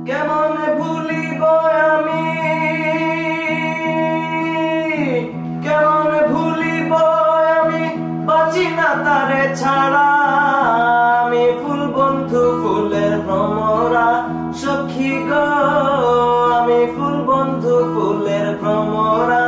কেমনে ভুলিব আমি, কেমনে ভুলিব আমি, বাঁচি না তারে ছাড়া। আমি ফুল বন্ধু ফুলের ভ্রমরা সখী গো, আমি ফুল বন্ধু ফুলের ভ্রমরা।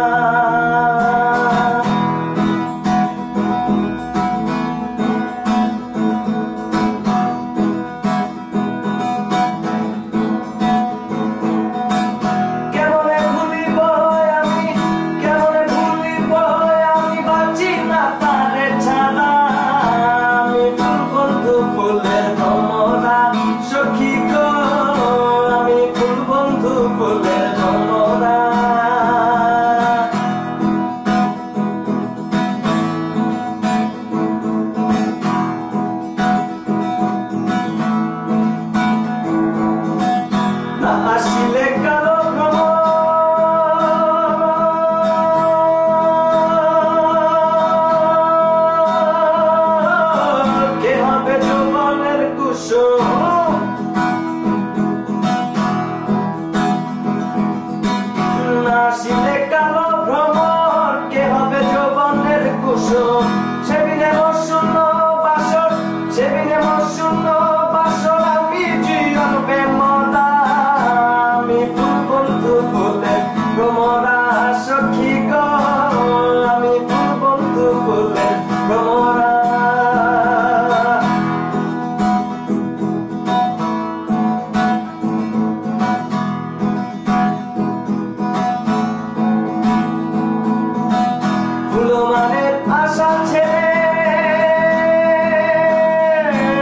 আসিলে কালো ভ্রমর কে হবে যৌবনের কুসুম, সেবিনে মোর শূন্য বাসর, সেবিনে মোর শূন্য বাসর। আমি জীবন বেমরা, আমি ফুল বন্ধু ফুলের ভ্রমরা সখী গো, আমি ফুল বন্ধু ফুলের ভ্রমরা। ফুলমানের আশা ছেড়ে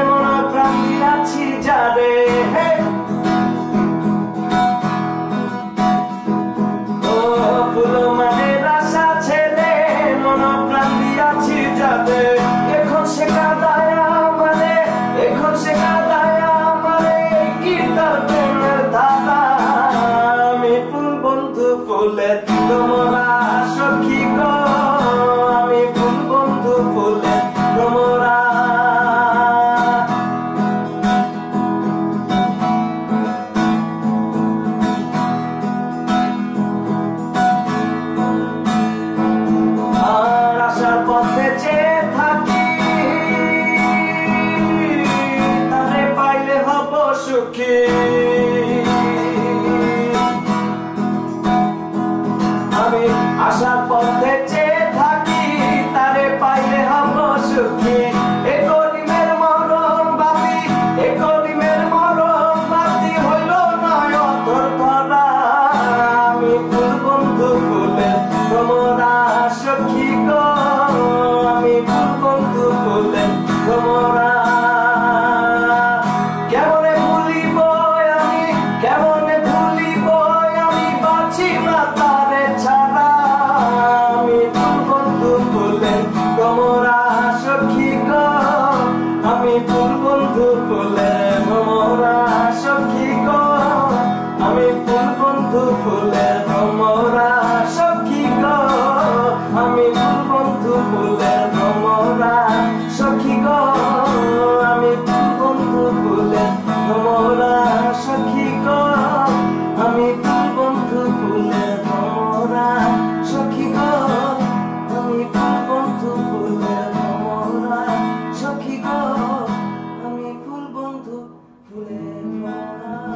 মন প্রাণ দিয়াছি যারে, ও ফুলমানের আশা ছেড়ে মন প্রাণ দিয়াছি যারে। এখন সে কাঁদায় আমারে, এখন সে কাঁদায় আমারে, কি তার প্রেমের ধারা। আমি ফুল বন্ধু ফুলের ভ্রমরা সখী গো, আমি ফুল বন্ধু ফুলের ভ্রমরা। আর আশার পথে চেয়ে থাকি, তারে পাইলে হব সুখী। আমি আশার পথে চেয়ে থাকি, তারে পাইলে হব সুখী। এ গরিবের মরণ বাতি, এ গরিবের মরণ বাতি হইল নয় অতর ধরা। আমি ফুল বন্ধু ফুলের ভ্রমরা সখী গো, আমি ফুল বন্ধু ফুলের ভ্রমরা। কেমনে ভুলিব আমি, কেমনে ভুলিব আমি, বাঁচি না তারে ছাড়া। আমি ফুল বন্ধু ফুলের ভ্রমরা সখী গো, আমি ফুল বন্ধু ফুলের ভ্রমরা সখী গো, আমি ফুল বন্ধু ফুলের ভ্রমরা সখী গো, আমি ফুল বন্ধু ফুলের ভ্রমরা সখী গো, আমি ফুল বন্ধু ফুলের ভ্রমরা সখী গো, আমি ফুল বন্ধু ফুলের ভ্রমরা সখী গো, আমি ফুল বন্ধু ফুলের ভ্রমরা সখী গো, আমি ফুল বন্ধু ফুলের ভ্রমরা।